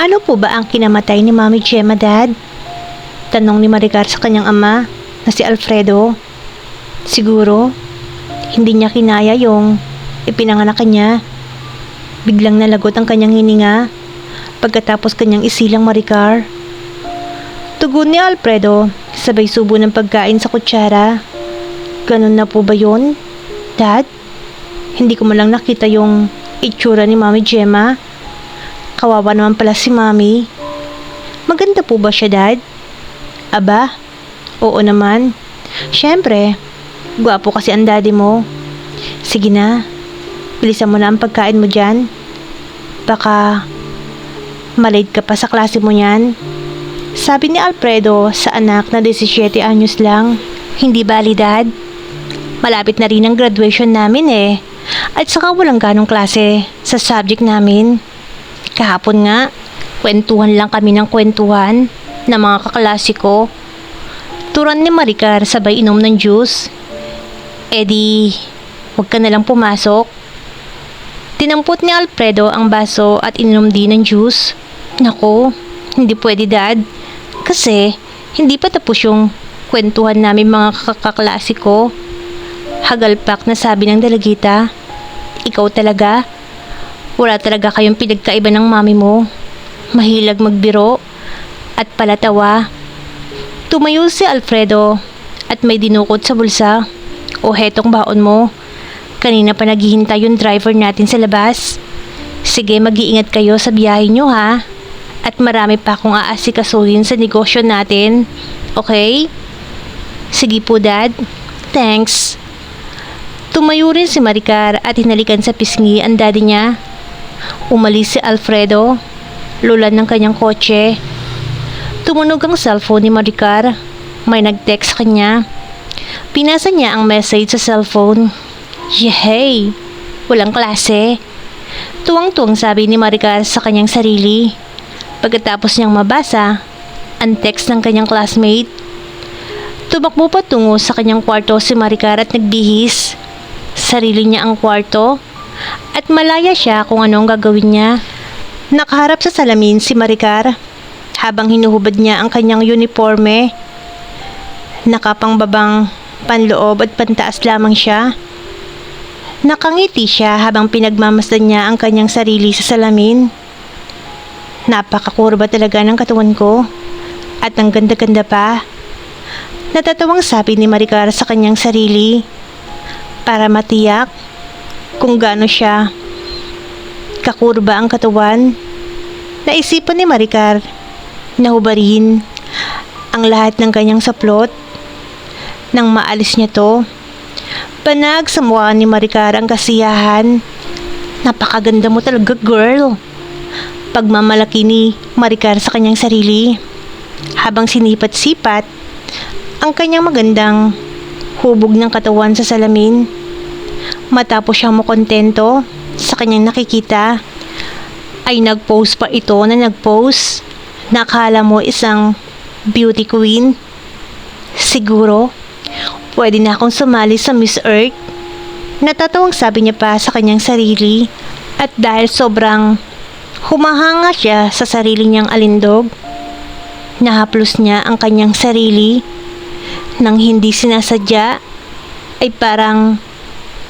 Ano po ba ang kinamatay ni Mami Gemma, Dad? Tanong ni Maricar sa kanyang ama na si Alfredo. Siguro, hindi niya kinaya yung ipinanganak niya. Biglang nalagot ang kanyang hininga pagkatapos kanyang isilang Maricar. Tugon ni Alfredo, sabay subo ng pagkain sa kutsara. Ganun na po ba yun, Dad? Hindi ko malang nakita yung itsura ni Mami Gemma. Kawawa naman pala si Mami. Maganda po ba siya, Dad? Aba, oo naman. Siyempre, gwapo kasi ang daddy mo. Sige na, bilisan mo na ang pagkain mo dyan. Baka malate ka pa sa klase mo yan. Sabi ni Alfredo sa anak na 17 anyos lang. Hindi bali, Dad. Malapit na rin ang graduation namin eh. At saka walang ganong klase sa subject namin. Kahapon nga, kwentuhan lang kami ng kwentuhan ng mga kaklase ko. Turan ni Maricar sabay inom ng juice. Eh di, huwag ka nalang pumasok. Tinampot ni Alfredo ang baso at ininom din ng juice. Nako, hindi pwede, Dad. Kasi, hindi pa tapos yung kwentuhan namin mga kaklase ko. Hagalpak na sabi ng dalagita. Ikaw talaga? Wala talaga kayong pinagkaiba ng mami mo. Mahilig magbiro at palatawa. Tumayo si Alfredo at may dinukot sa bulsa. O hetong baon mo. Kanina pa naghihintay yung driver natin sa labas. Sige, mag-iingat kayo sa biyahe nyo ha. At marami pa akong aasikasuhin sa negosyo natin. Okay? Sige po, Dad. Thanks. Tumayo rin si Maricar at hinalikan sa pisngi ang daddy niya. Umalis si Alfredo, lulan ng kanyang kotse. Tumunog ang cellphone ni Maricar. May nag-text sa kanya. Pinasa niya ang message sa cellphone. Yehey! Walang klase. Tuwang-tuwang sabi ni Maricar sa kanyang sarili. Pagkatapos niyang mabasa ang text ng kanyang classmate. Tumakbo patungo sa kanyang kwarto si Maricar at nagbihis. Sarili niya ang kwarto at malaya siya kung anong gagawin niya. Nakaharap sa salamin si Maricar habang hinuhubad niya ang kanyang uniforme. Nakapangbabang panloob at pantaas lamang siya. Nakangiti siya habang pinagmamasdan niya ang kanyang sarili sa salamin. Napakakurba talaga ng katawan ko at ang ganda-ganda pa. Natatawang sabi ni Maricar sa kanyang sarili para matiyak kung gaano siya kakurba ang katawan. Naisipan ni Maricar na hubarin ang lahat ng kanyang saplot. Nang maalis niya to, panag sa mukha ni Maricar ang kasiyahan. Napakaganda mo talaga, girl. Pagmamalaki ni Maricar sa kanyang sarili habang sinipat-sipat ang kanyang magandang hubog ng katawan sa salamin. Matapos siyang makontento sa kanyang nakikita, ay nag-post pa ito na nag-post. Nakala mo isang beauty queen. Siguro, pwede na akong sumali sa Miss Earth. Natatawang sabi niya pa sa kanyang sarili. At dahil sobrang humahanga siya sa sarili niyang alindog, nahaplos niya ang kanyang sarili. Nang hindi sinasadya, ay parang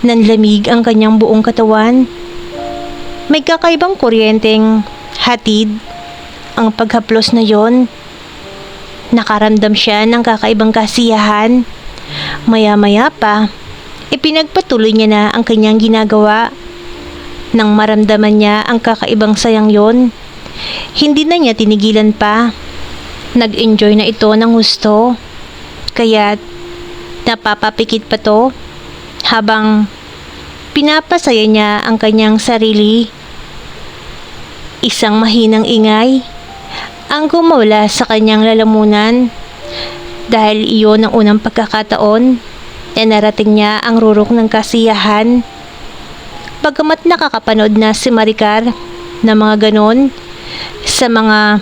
nanlamig ang kanyang buong katawan. May kakaibang kuryenteng hatid ang paghaplos na yon. Nakaramdam siya ng kakaibang kasiyahan. Maya-maya pa, ipinagpatuloy niya na ang kanyang ginagawa. Nang maramdaman niya ang kakaibang sayang yon, hindi na niya tinigilan pa. Nag-enjoy na ito ng gusto. Kaya't napapapikit pa to habang pinapasaya niya ang kanyang sarili. Isang mahinang ingay ang gumawala sa kanyang lalamunan dahil iyon ang unang pagkakataon na narating niya ang rurok ng kasiyahan. Bagamat nakakapanood na si Maricar na mga ganon sa mga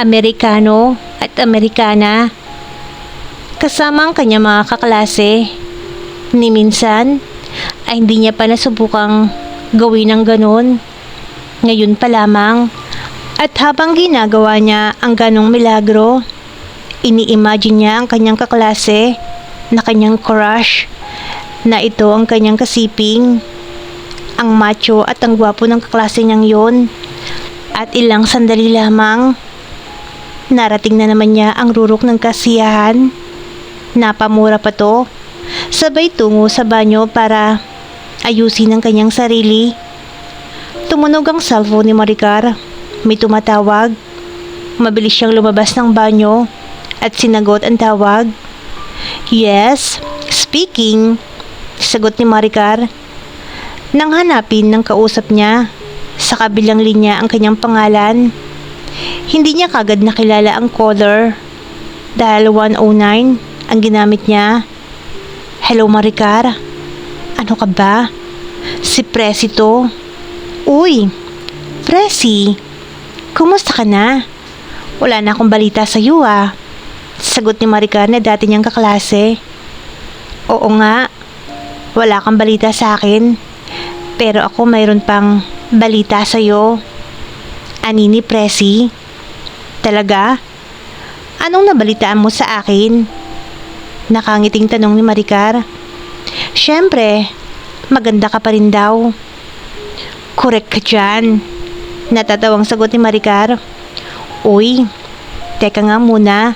Amerikano at Amerikana kasama ang kanyang mga kaklase, ni minsan ay hindi niya pa nasubukang gawin ng ganon. Ngayon pa lamang At habang ginagawa niya ang ganong milagro, ini-imagine niya ang kanyang kaklase na kanyang crush, na ito ang kanyang kasiping, ang macho at ang gwapo ng kaklase niyang yon. At ilang sandali lamang, narating na naman niya ang rurok ng kasiyahan. Napamura pa to. Sabay tungo sa banyo para ayusin ang kanyang sarili. Tumunog ang cellphone ni Maricar. May tumatawag. Mabilis siyang lumabas ng banyo at sinagot ang tawag. Yes, speaking, sagot ni Maricar. Nang hanapin ng kausap niya, sa kabilang linya ang kanyang pangalan. Hindi niya kagad nakilala ang caller dahil 109 ang ginamit niya. Hello Maricar, ano ka ba? Si Presi to. Uy, Presi, kumusta ka na? Wala na akong balita sa iyo ah. Sagot ni Maricar na dati niyang kaklase. Oo nga, wala kang balita sa akin. Pero ako mayroon pang balita sa iyo. Ani ni Presi. Talaga? Anong nabalitaan mo sa akin? Nakangiting tanong ni Maricar. Siyempre, maganda ka pa rin daw. Correct ka dyan. Natatawang sagot ni Maricar. Uy, teka nga muna.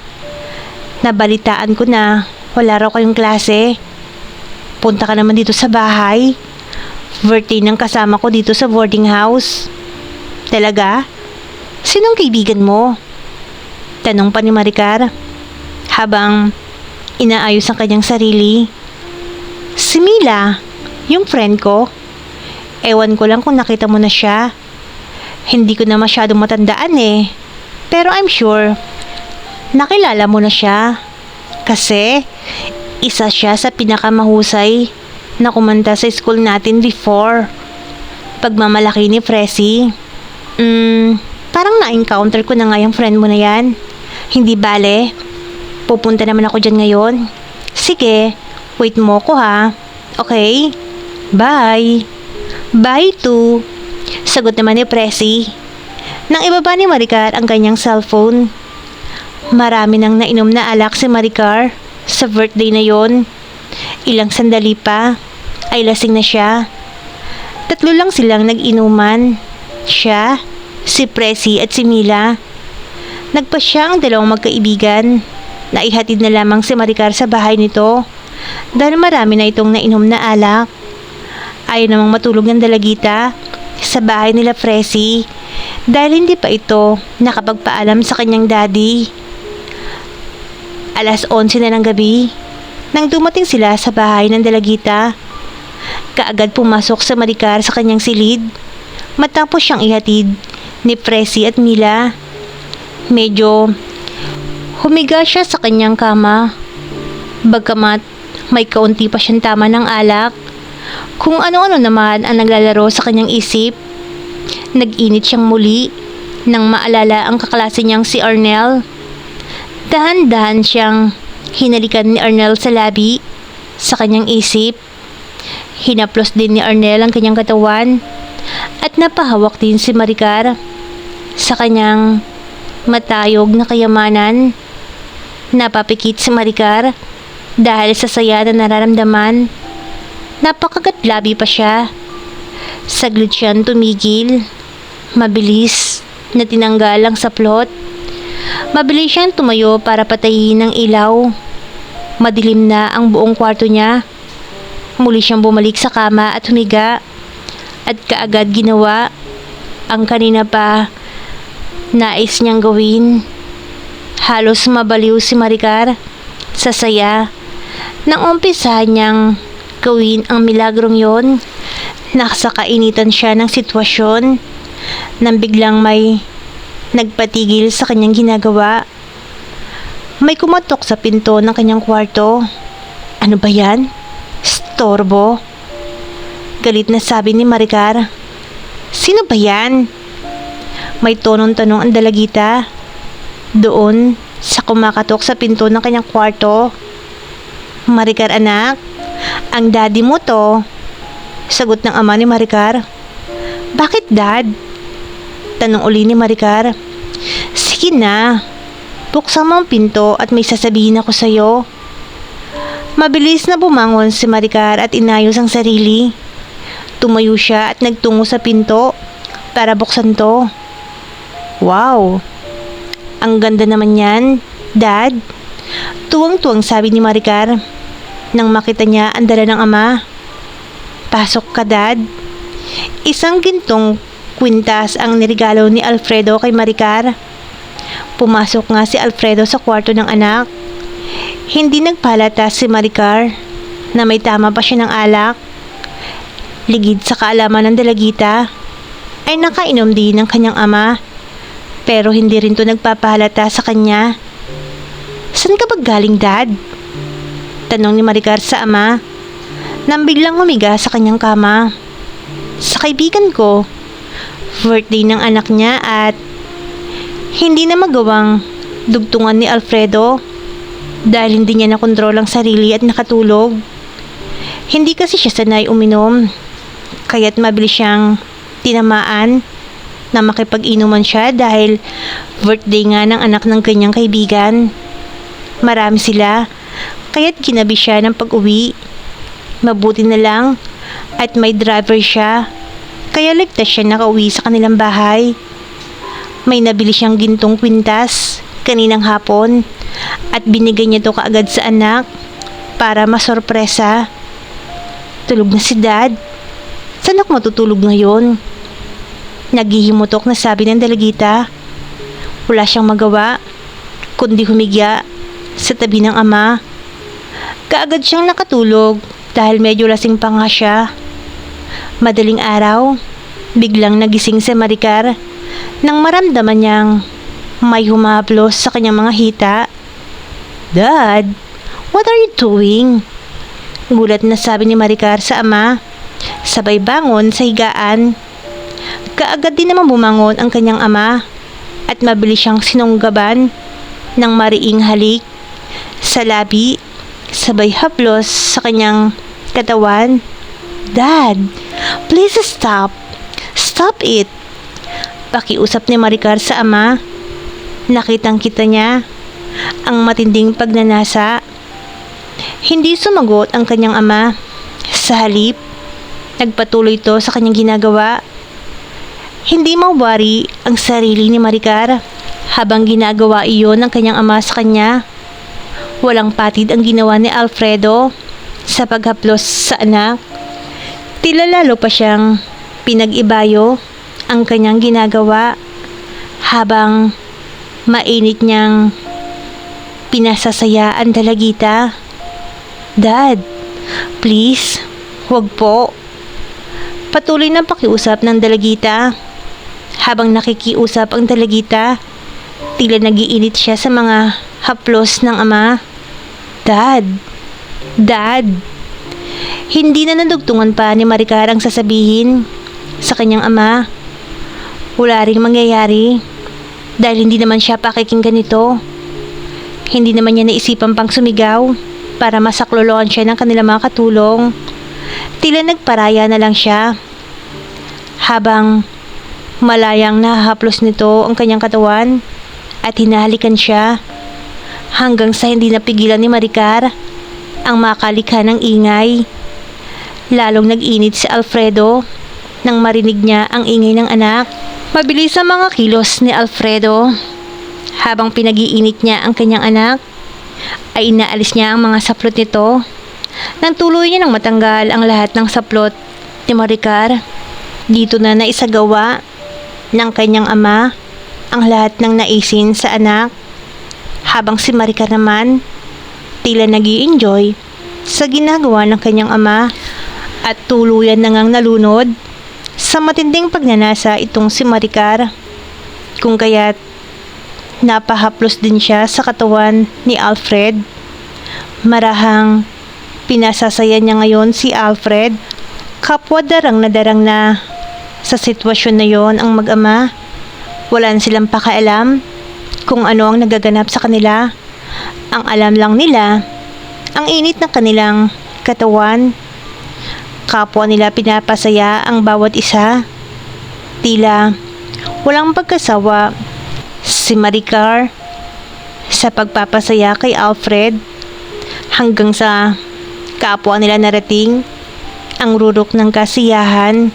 Nabalitaan ko na wala raw kayong klase. Punta ka naman dito sa bahay. Birthday ng kasama ko dito sa boarding house. Talaga? Sinong kaibigan mo? Tanong pa ni Maricar habang inaayos ang kanyang sarili. Si Mila, yung friend ko. Ewan ko lang kung nakita mo na siya. Hindi ko na masyadong matandaan eh. Pero I'm sure, nakilala mo na siya. Kasi, isa siya sa pinakamahusay na kumanta sa school natin before. Pagmamalaki ni Presi. Parang na-encounter ko na nga yung friend mo na yan. Hindi bale. Pupunta naman ako dyan ngayon. Sige, wait mo ko ha. Okay? Bye. Bye too. Sagot naman ni Presi. Nang ibaba ni Maricar ang kanyang cellphone. Marami nang nainom na alak si Maricar sa birthday na yon. Ilang sandali pa ay lasing na siya. Tatlo lang silang nag-inuman. Siya, si Presi at si Mila. Nagpa siya ang dalawang magkaibigan. Naihatid na lamang si Maricar sa bahay nito dahil marami na itong nainom na alak. Ayaw namang matulog ng dalagita sa bahay nila Presi dahil hindi pa ito nakapagpaalam sa kanyang daddy. 11:00 na ng gabi nang dumating sila sa bahay ng dalagita. Kaagad pumasok sa Maricar sa kanyang silid matapos siyang ihatid ni Presi at Mila. Medyo humiga siya sa kanyang kama. Bagamat may kaunti pa siyang tama ng alak, kung ano-ano naman ang naglalaro sa kanyang isip. Nag-init siyang muli nang maalala ang kaklase niyang si Arnel. Dahan-dahan siyang hinalikan ni Arnel sa labi sa kanyang isip. Hinaplos din ni Arnel ang kanyang katawan at napahawak din si Maricar sa kanyang matayog na kayamanan. Napapikit si Maricar dahil sa saya na nararamdaman. Napakagatlabi pa siya. Saglit siyang tumigil. Mabilis na tinanggal ang saplot. Mabilis siyang tumayo para patayin ang ilaw. Madilim na ang buong kwarto niya. Muli siyang bumalik sa kama at humiga. At kaagad ginawa ang kanina pa nais niyang gawin. Halos mabaliw si Maricar sa saya nang umpisahan niyang gawin ang milagrong yon. Nakasakainitan siya ng sitwasyon nang biglang may nagpatigil sa kanyang ginagawa. May kumatok sa pinto ng kanyang kwarto. Ano ba yan? Storbo. Galit na sabi ni Maricar. Sino ba yan? May tonong tanong ang dalagita. Doon sa kumakatok sa pinto ng kanyang kwarto. Maricar anak, ang daddy mo to. Sagot ng ama ni Maricar. Bakit dad? Tanong uli ni Maricar. Sige na, buksan mo ang pinto at may sasabihin ako sa'yo. Mabilis na bumangon si Maricar at inayos ang sarili. Tumayo siya at nagtungo sa pinto para buksan to. Wow! Ang ganda naman yan, Dad. Tuwang-tuwang sabi ni Maricar nang makita niya ang dala ng ama. Pasok ka, Dad. Isang gintong kwintas ang niregalo ni Alfredo kay Maricar. Pumasok nga si Alfredo sa kwarto ng anak. Hindi nagpalata si Maricar na may tama pa siya ng alak. Ligid sa kaalaman ng dalagita ay nakainom din ng kanyang ama, pero hindi rin to nagpapahalata sa kanya. Saan ka ba galing, Dad? Tanong ni Maricar sa ama nang biglang humiga sa kanyang kama. Sa kaibigan ko. Birthday ng anak niya at hindi na magawang dugtungan ni Alfredo dahil hindi niya nakontrol ang sarili at nakatulog. Hindi kasi siya sanay uminom, kaya't mabilis siyang tinamaan na makipag-inuman siya dahil birthday nga ng anak ng kanyang kaibigan. Marami sila, kaya't ginabi siya ng pag-uwi. Mabuti na lang at may driver siya, kaya ligtas siya nakauwi sa kanilang bahay. May nabili siyang gintong kwintas kaninang hapon at binigay niya to kaagad sa anak para masorpresa. Tulog na si Dad. Saan ako matutulog ngayon? Naghihimutok na sabi ng dalagita. Wala siyang magawa kundi humigya sa tabi ng ama. Kaagad siyang nakatulog dahil medyo lasing pa nga siya. Madaling araw, biglang nagising si Maricar nang maramdaman niyang may humaplos sa kanyang mga hita. Dad, what are you doing? Gulat na sabi ni Maricar sa ama, sabay bangon sa higaan. Kaagad din naman bumangon ang kanyang ama at mabilis siyang sinunggaban ng mariing halik sa labi, sabay haplos sa kanyang katawan. Dad, please stop. Stop it. Pakiusap ni Maricar sa ama. Nakitang-kita niya ang matinding pagnanasa. Hindi sumagot ang kanyang ama. Sa halip, nagpatuloy ito sa kanyang ginagawa. Hindi mawari ang sarili ni Maricar habang ginagawa iyon ng kanyang ama sa kanya. Walang patid ang ginawa ni Alfredo sa paghaplos sa anak. Tila lalo pa siyang pinag-ibayo ang kanyang ginagawa habang mainit niyang pinasasaya ang dalagita. Dad, please, huwag po. Patuloy na pakiusap ng dalagita. Habang nakikiusap ang dalagita, tila nagiinit siya sa mga haplos ng ama. Dad, Dad. Hindi na nadugtungan pa ni Maricar ang sasabihin sa kanyang ama. Wala ring mangyayari dahil hindi naman siya pakikinggan nito. Hindi naman niya naisipan pang sumigaw para masakloloan siya ng kanilang mga katulong. Tila nagparaya na lang siya habang malayang nahahaplos nito ang kanyang katawan at hinahalikan siya hanggang sa hindi napigilan ni Maricar ang makalikha ng ingay. Lalong nag-init si Alfredo nang marinig niya ang ingay ng anak. Mabilis ang mga kilos ni Alfredo. Habang pinag-iinit niya ang kanyang anak, ay inaalis niya ang mga saplot nito. Nang tuloy niya nang matanggal ang lahat ng saplot ni Maricar, dito na naisagawa ng kanyang ama ang lahat ng naisin sa anak. Habang si Maricar naman, tila nag-i-enjoy sa ginagawa ng kanyang ama at tuluyan na ngang nalunod sa matinding pagnanasa itong si Maricar, kung kaya't napahaplos din siya sa katawan ni Alfred. Marahang pinasasaya niya ngayon si Alfred. Kapwa darang na sa sitwasyon na yon ang mag-ama. Wala na silang pakialam kung ano ang nagaganap sa kanila. Ang alam lang nila, ang init ng kanilang katawan. Kapwa nila pinapasaya ang bawat isa. Tila Walang pagkasawa si Maricar sa pagpapasaya kay Alfred hanggang sa kapwa nila narating ang rurok ng kasiyahan